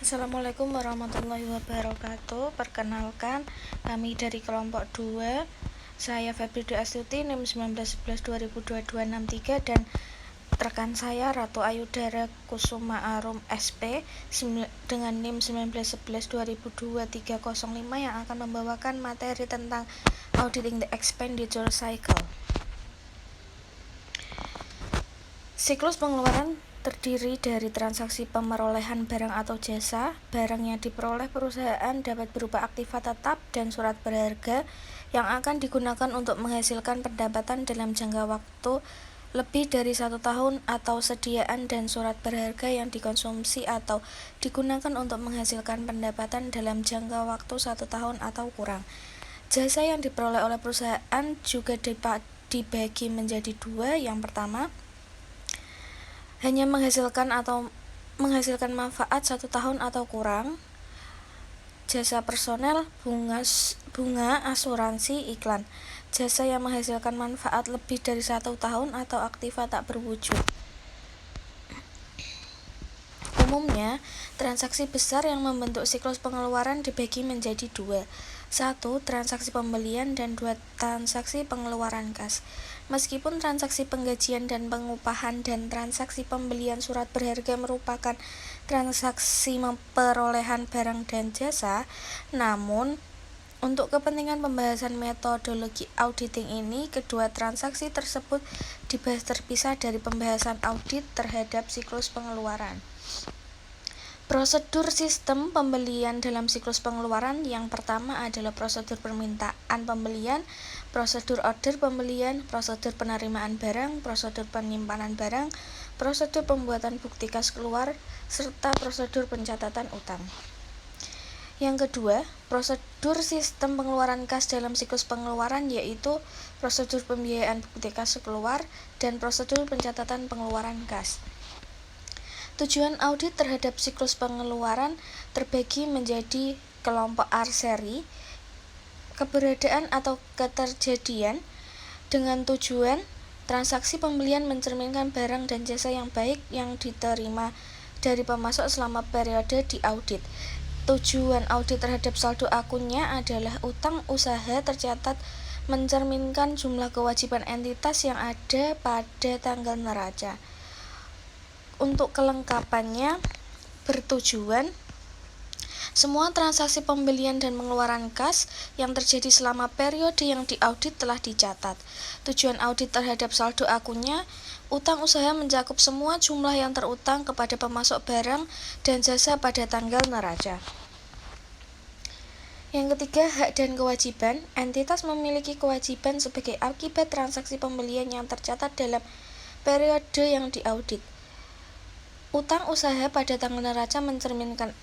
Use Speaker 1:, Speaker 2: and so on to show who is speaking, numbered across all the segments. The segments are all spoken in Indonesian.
Speaker 1: Assalamualaikum warahmatullahi wabarakatuh. Perkenalkan, kami dari kelompok 2. Saya Febri Dwi Astuti, NIM 1911-2022-63, dan rekan saya Ratu Ayudara Kusuma Arum SP dengan NIM 1911-2023-05 yang akan membawakan materi tentang Auditing the Expenditure Cycle. Siklus pengeluaran terdiri dari transaksi pemerolehan barang atau jasa. Barang yang diperoleh perusahaan dapat berupa aktiva tetap dan surat berharga yang akan digunakan untuk menghasilkan pendapatan dalam jangka waktu lebih dari 1 tahun, atau sediaan dan surat berharga yang dikonsumsi atau digunakan untuk menghasilkan pendapatan dalam jangka waktu 1 tahun atau kurang. Jasa yang diperoleh oleh perusahaan juga dibagi menjadi 2. Yang pertama, hanya menghasilkan menghasilkan manfaat 1 tahun atau kurang. Jasa personel, bunga, asuransi, iklan. Jasa yang menghasilkan manfaat lebih dari 1 tahun atau aktiva tak berwujud. Umumnya, transaksi besar yang membentuk siklus pengeluaran dibagi menjadi 2. 1. Transaksi pembelian, dan 2. Transaksi pengeluaran kas. Meskipun transaksi penggajian dan pengupahan dan transaksi pembelian surat berharga merupakan transaksi perolehan barang dan jasa, namun untuk kepentingan pembahasan metodologi auditing ini, kedua transaksi tersebut dibahas terpisah dari pembahasan audit terhadap siklus pengeluaran. Prosedur sistem pembelian dalam siklus pengeluaran. Yang pertama adalah prosedur permintaan pembelian, prosedur order pembelian, prosedur penerimaan barang, prosedur penyimpanan barang, prosedur pembuatan bukti kas keluar, serta prosedur pencatatan utang. Yang kedua, prosedur sistem pengeluaran kas dalam siklus pengeluaran, yaitu prosedur pembiayaan bukti kas keluar dan prosedur pencatatan pengeluaran kas. Tujuan audit terhadap siklus pengeluaran terbagi menjadi kelompok R-seri, keberadaan atau keterjadian, dengan tujuan transaksi pembelian mencerminkan barang dan jasa yang baik yang diterima dari pemasok selama periode diaudit. Tujuan audit terhadap saldo akunnya adalah utang usaha tercatat mencerminkan jumlah kewajiban entitas yang ada pada tanggal neraca. Untuk kelengkapannya, bertujuan semua transaksi pembelian dan pengeluaran kas yang terjadi selama periode yang diaudit telah dicatat. Tujuan audit terhadap saldo akunnya, utang usaha mencakup semua jumlah yang terutang kepada pemasok barang dan jasa pada tanggal neraca. Yang ketiga, hak dan kewajiban. Entitas memiliki kewajiban sebagai akibat transaksi pembelian yang tercatat dalam periode yang diaudit. Utang usaha pada tanggal neraca mencerminkan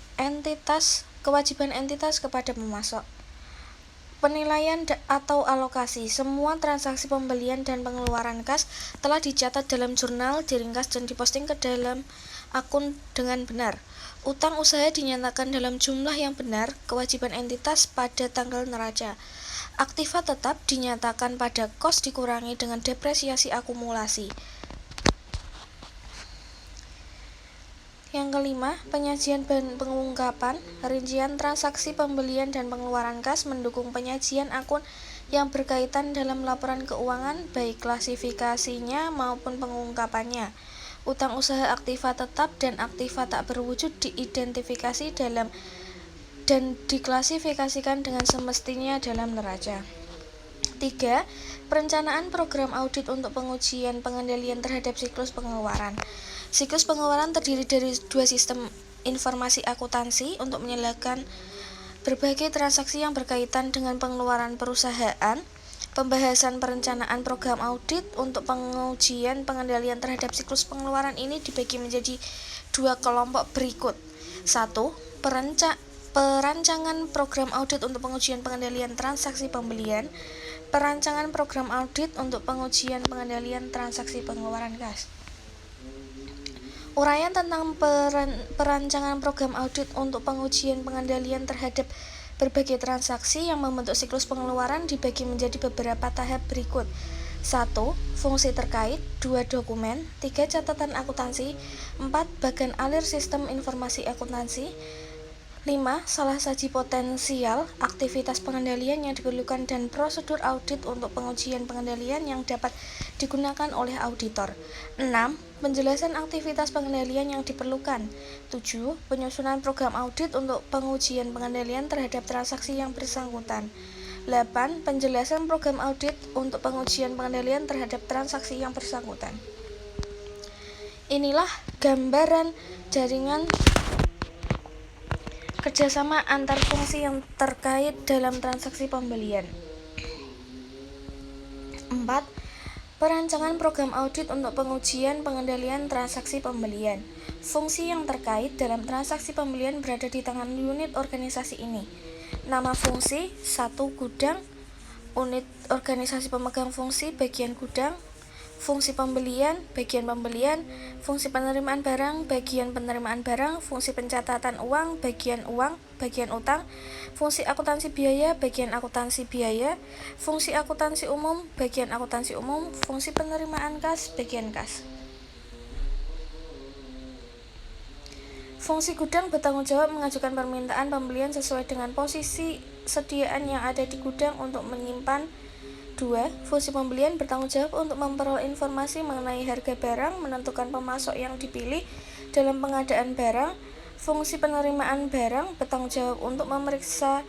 Speaker 1: kewajiban entitas kepada pemasok. Penilaian atau alokasi. Semua transaksi pembelian dan pengeluaran kas telah dicatat dalam jurnal, diringkas dan diposting ke dalam akun dengan benar. Utang usaha dinyatakan dalam jumlah yang benar, kewajiban entitas pada tanggal neraca. Aktiva tetap dinyatakan pada kos dikurangi dengan depresiasi akumulasi. Yang kelima, penyajian dan pengungkapan. Rincian transaksi pembelian dan pengeluaran kas mendukung penyajian akun yang berkaitan dalam laporan keuangan, baik klasifikasinya maupun pengungkapannya. Utang usaha aktiva tetap dan aktiva tak berwujud diidentifikasi dalam dan diklasifikasikan dengan semestinya dalam neraca. 3. Perencanaan program audit untuk pengujian pengendalian terhadap siklus pengeluaran. Siklus pengeluaran terdiri dari 2 sistem informasi akuntansi untuk menyelesaikan berbagai transaksi yang berkaitan dengan pengeluaran perusahaan. Pembahasan perencanaan program audit untuk pengujian pengendalian terhadap siklus pengeluaran ini dibagi menjadi 2 kelompok berikut. 1. Perancangan program audit untuk pengujian pengendalian transaksi pembelian. Perancangan program audit untuk pengujian pengendalian transaksi pengeluaran kas. Uraian tentang perancangan program audit untuk pengujian pengendalian terhadap berbagai transaksi yang membentuk siklus pengeluaran dibagi menjadi beberapa tahap berikut. 1. Fungsi terkait. 2. Dokumen. 3. Catatan akuntansi. 4. Bagan alir sistem informasi akuntansi. 5. Salah saji potensial aktivitas pengendalian yang diperlukan dan prosedur audit untuk pengujian pengendalian yang dapat digunakan oleh auditor. 6. Penjelasan aktivitas pengendalian yang diperlukan. 7. Penyusunan program audit untuk pengujian pengendalian terhadap transaksi yang bersangkutan. 8. Penjelasan program audit untuk pengujian pengendalian terhadap transaksi yang bersangkutan. Inilah gambaran jaringan kerjasama antar fungsi yang terkait dalam transaksi pembelian. 4. Perancangan program audit untuk pengujian pengendalian transaksi pembelian. Fungsi yang terkait dalam transaksi pembelian berada di tangan unit organisasi ini. Nama fungsi: 1. Gudang, unit organisasi pemegang fungsi, bagian gudang. Fungsi pembelian, bagian pembelian. Fungsi penerimaan barang, bagian penerimaan barang. Fungsi pencatatan uang, bagian utang. Fungsi akuntansi biaya, bagian akuntansi biaya. Fungsi akuntansi umum, bagian akuntansi umum. Fungsi penerimaan kas, bagian kas. Fungsi gudang bertanggung jawab mengajukan permintaan pembelian sesuai dengan posisi sediaan yang ada di gudang untuk menyimpan. 2. Fungsi pembelian bertanggung jawab untuk memperoleh informasi mengenai harga barang, menentukan pemasok yang dipilih dalam pengadaan barang. Fungsi penerimaan barang bertanggung jawab untuk pemeriksaan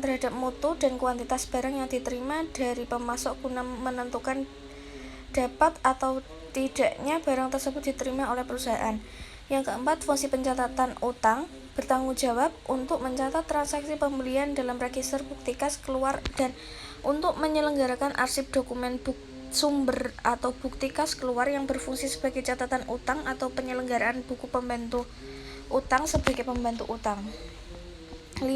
Speaker 1: terhadap mutu dan kuantitas barang yang diterima dari pemasok guna menentukan dapat atau tidaknya barang tersebut diterima oleh perusahaan. Yang keempat, fungsi pencatatan utang bertanggung jawab untuk mencatat transaksi pembelian dalam register bukti kas keluar dan untuk menyelenggarakan arsip dokumen sumber atau bukti kas keluar yang berfungsi sebagai catatan utang atau penyelenggaraan buku pembantu utang sebagai pembantu utang. 5.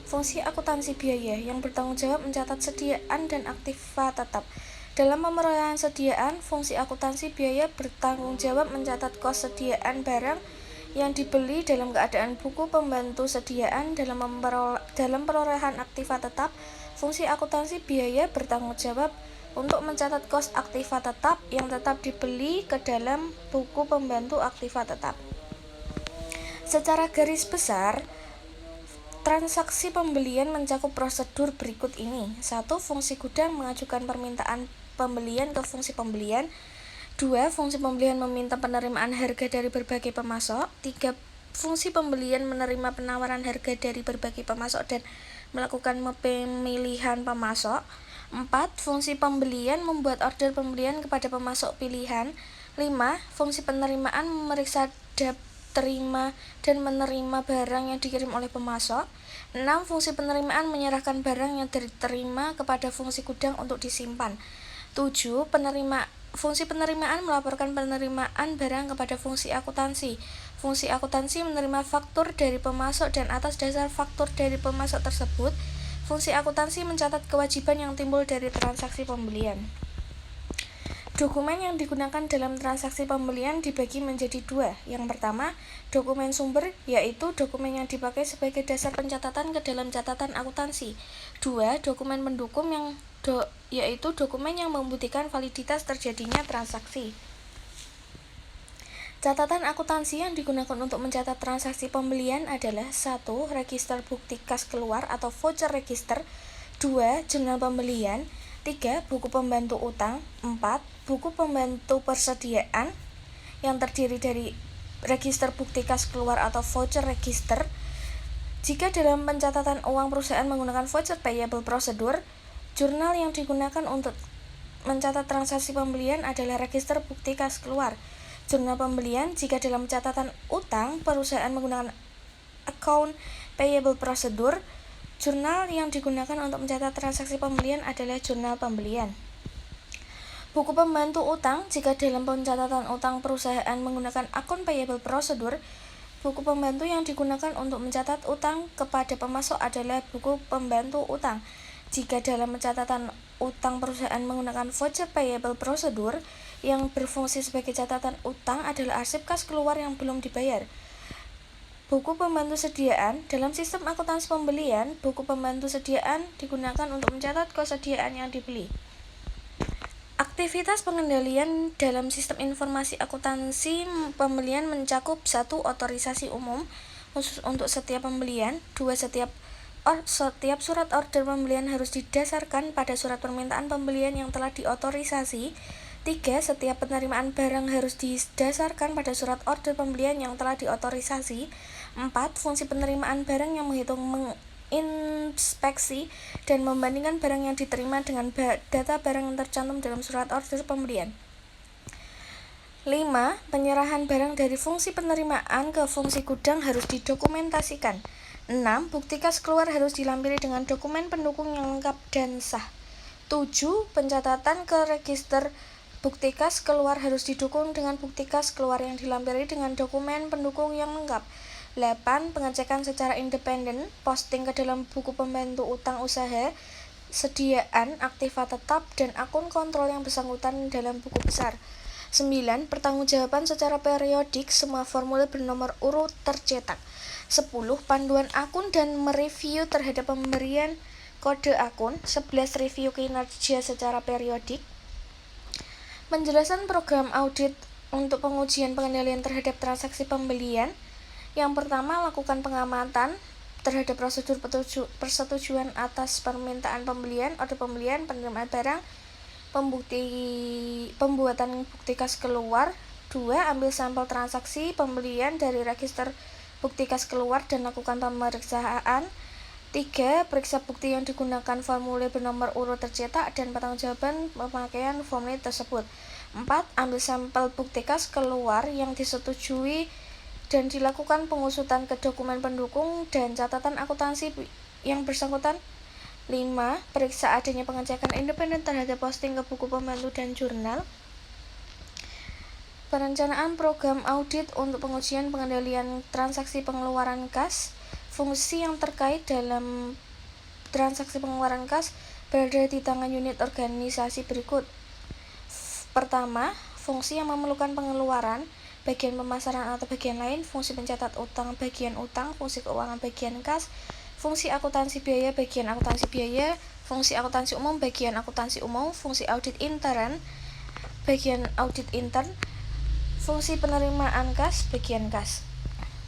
Speaker 1: Fungsi akuntansi biaya yang bertanggung jawab mencatat sediaan dan aktiva tetap. Dalam pemerolehan sediaan, fungsi akuntansi biaya bertanggung jawab mencatat kos sediaan barang yang dibeli dalam keadaan buku pembantu sediaan. Dalam perolehan aktiva tetap, fungsi akuntansi biaya bertanggung jawab untuk mencatat kos aktiva tetap yang tetap dibeli ke dalam buku pembantu aktiva tetap. Secara garis besar, transaksi pembelian mencakup prosedur berikut ini. 1. Fungsi gudang mengajukan permintaan pembelian ke fungsi pembelian. 2. Fungsi pembelian meminta penerimaan harga dari berbagai pemasok. 3. Fungsi pembelian menerima penawaran harga dari berbagai pemasok dan melakukan pemilihan pemasok. 4. Fungsi pembelian membuat order pembelian kepada pemasok pilihan. 5. Fungsi penerimaan memeriksa terima dan menerima barang yang dikirim oleh pemasok. 6. Fungsi penerimaan menyerahkan barang yang diterima kepada fungsi gudang untuk disimpan. 7. Fungsi penerimaan melaporkan penerimaan barang kepada fungsi akuntansi. Fungsi akuntansi menerima faktur dari pemasok dan atas dasar faktur dari pemasok tersebut, fungsi akuntansi mencatat kewajiban yang timbul dari transaksi pembelian. Dokumen yang digunakan dalam transaksi pembelian dibagi menjadi 2. Yang pertama, dokumen sumber, yaitu dokumen yang dipakai sebagai dasar pencatatan ke dalam catatan akuntansi. 2. Dokumen pendukung yaitu dokumen yang membuktikan validitas terjadinya transaksi. Catatan akuntansi yang digunakan untuk mencatat transaksi pembelian adalah 1. Register bukti kas keluar atau voucher register. 2. Jurnal pembelian. 3. Buku pembantu utang. 4. Buku pembantu persediaan yang terdiri dari register bukti kas keluar atau voucher register. Jika dalam pencatatan uang perusahaan menggunakan voucher payable procedure, jurnal yang digunakan untuk mencatat transaksi pembelian adalah register bukti kas keluar. Jurnal pembelian jika dalam catatan utang perusahaan menggunakan account payable procedure. Jurnal yang digunakan untuk mencatat transaksi pembelian adalah jurnal pembelian. Buku pembantu utang jika dalam pencatatan utang perusahaan menggunakan account payable procedure. Buku pembantu yang digunakan untuk mencatat utang kepada pemasok adalah buku pembantu utang. Jika dalam pencatatan utang perusahaan menggunakan voucher payable procedure, yang berfungsi sebagai catatan utang adalah arsip kas keluar yang belum dibayar. Buku pembantu sediaan. Dalam sistem akuntansi pembelian, buku pembantu sediaan digunakan untuk mencatat kesediaan yang dibeli. Aktivitas pengendalian dalam sistem informasi akuntansi pembelian mencakup 1. Otorisasi umum. khusus untuk setiap pembelian. 2. Setiap surat order pembelian harus didasarkan pada surat permintaan pembelian yang telah diotorisasi. 3. Setiap penerimaan barang harus didasarkan pada surat order pembelian yang telah diotorisasi. 4. Fungsi penerimaan barang yang menghitung, menginspeksi, dan membandingkan barang yang diterima dengan data barang yang tercantum dalam surat order pembelian. 5. Penyerahan barang dari fungsi penerimaan ke fungsi gudang harus didokumentasikan. 6. Bukti kas keluar harus dilampiri dengan dokumen pendukung yang lengkap dan sah. 7. Pencatatan ke register bukti kas keluar harus didukung dengan bukti kas keluar yang dilampiri dengan dokumen pendukung yang lengkap. 8. Pengecekan secara independen, posting ke dalam buku pembantu utang usaha, sediaan, aktiva tetap, dan akun kontrol yang bersangkutan dalam buku besar. 9. Pertanggungjawaban secara periodik semua formulir bernomor urut tercetak. 10. Panduan akun dan mereview terhadap pemberian kode akun. 11. Review kinerja secara periodik. Penjelasan program audit untuk pengujian pengendalian terhadap transaksi pembelian. Yang pertama, lakukan pengamatan terhadap prosedur persetujuan atas permintaan pembelian, order pembelian, penerimaan barang, pembuatan bukti kas keluar. 2. Ambil sampel transaksi pembelian dari register bukti kas keluar dan lakukan pemeriksaan. 3. Periksa bukti yang digunakan formulir bernomor urut tercetak dan pertanggungjawaban pemakaian formulir tersebut. 4. Ambil sampel bukti kas keluar yang disetujui dan dilakukan pengusutan ke dokumen pendukung dan catatan akuntansi yang bersangkutan. 5. Periksa adanya pengecekan independen terhadap posting ke buku pembantu dan jurnal. Perencanaan program audit untuk pengujian pengendalian transaksi pengeluaran kas. Fungsi yang terkait dalam transaksi pengeluaran kas berada di tangan unit organisasi berikut. Pertama, fungsi yang memerlukan pengeluaran, bagian pemasaran atau bagian lain, fungsi pencatat utang, bagian utang, fungsi keuangan, bagian kas, fungsi akuntansi biaya, bagian akuntansi biaya, fungsi akuntansi umum, bagian akuntansi umum, fungsi audit intern, bagian audit intern, fungsi penerimaan kas, bagian kas.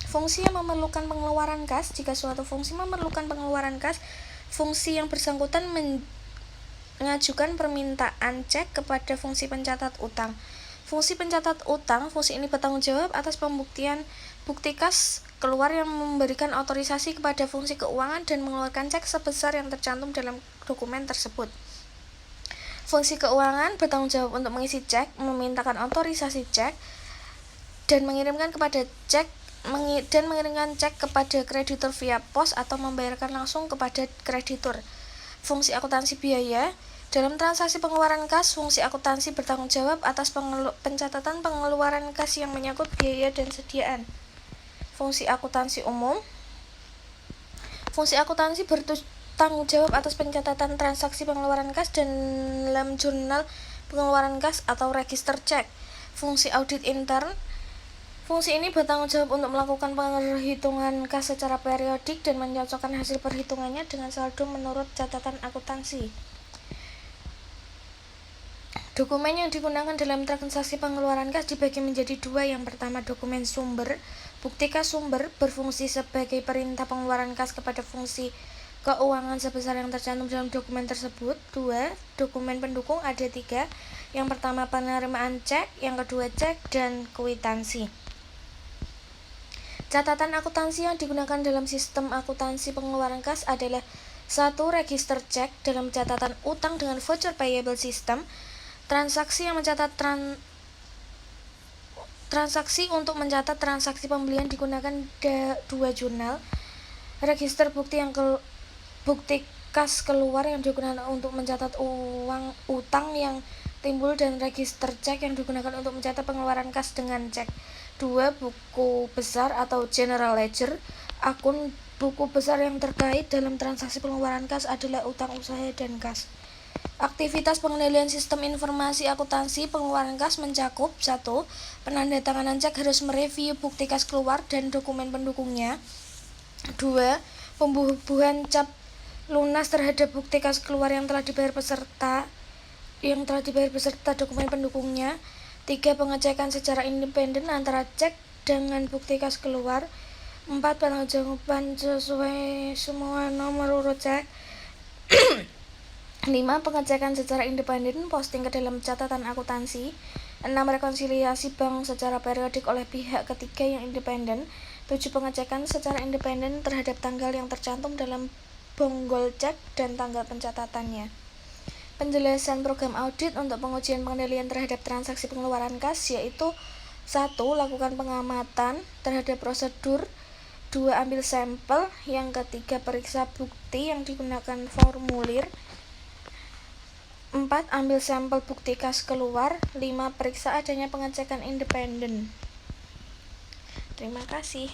Speaker 1: Fungsi yang memerlukan pengeluaran kas. Jika suatu fungsi memerlukan pengeluaran kas, fungsi yang bersangkutan mengajukan permintaan cek kepada fungsi pencatat utang. Fungsi pencatat utang, fungsi ini bertanggung jawab atas pembuktian bukti kas keluar yang memberikan otorisasi kepada fungsi keuangan dan mengeluarkan cek sebesar yang tercantum dalam dokumen tersebut. Fungsi keuangan bertanggung jawab untuk mengisi cek, memintakan otorisasi cek, dan mengirimkan cek kepada kreditur via pos atau membayarkan langsung kepada kreditur. Fungsi akuntansi biaya. Dalam transaksi pengeluaran kas, fungsi akuntansi bertanggung jawab atas pencatatan pengeluaran kas yang menyangkut biaya dan sediaan. Fungsi akuntansi umum. Fungsi akuntansi bertanggung jawab atas pencatatan transaksi pengeluaran kas dalam jurnal pengeluaran kas atau register cek. Fungsi audit intern. Fungsi ini bertanggung jawab untuk melakukan perhitungan kas secara periodik dan mencocokkan hasil perhitungannya dengan saldo menurut catatan akuntansi. Dokumen yang digunakan dalam transaksi pengeluaran kas dibagi menjadi 2. Yang pertama, dokumen sumber. Bukti kas sumber berfungsi sebagai perintah pengeluaran kas kepada fungsi keuangan sebesar yang tercantum dalam dokumen tersebut. 2. Dokumen pendukung ada 3. Yang pertama, penerimaan cek. Yang kedua, cek dan kwitansi. Catatan akuntansi yang digunakan dalam sistem akuntansi pengeluaran kas adalah 1. Register cek dalam catatan utang dengan voucher payable system. Transaksi yang mencatat transaksi untuk mencatat transaksi pembelian digunakan 2 jurnal. Register bukti bukti kas keluar yang digunakan untuk mencatat uang utang yang timbul dan register cek yang digunakan untuk mencatat pengeluaran kas dengan cek. 2. Buku besar atau general ledger. Akun buku besar yang terkait dalam transaksi pengeluaran kas adalah utang usaha dan kas. Aktivitas pengendalian sistem informasi akuntansi pengeluaran kas mencakup 1. Penandatanganan cek harus mereview bukti kas keluar dan dokumen pendukungnya. 2. Pembubuhan cap lunas terhadap bukti kas keluar yang telah dibayar beserta dokumen pendukungnya. 3. Pengecekan secara independen antara cek dengan bukti kas keluar. 4. Penanggulangan sesuai semua nomor urut cek. 5. Pengecekan secara independen posting ke dalam catatan akuntansi. 6. Rekonsiliasi bank secara periodik oleh pihak ketiga yang independen. 7. Pengecekan secara independen terhadap tanggal yang tercantum dalam bonggol cek dan tanggal pencatatannya. Penjelasan program audit untuk pengujian pengendalian terhadap transaksi pengeluaran kas yaitu 1. Lakukan pengamatan terhadap prosedur. 2. Ambil sampel. Yang ketiga, periksa bukti yang digunakan formulir. 4. Ambil sampel bukti kas keluar. 5. Periksa adanya pengecekan independen. Terima kasih.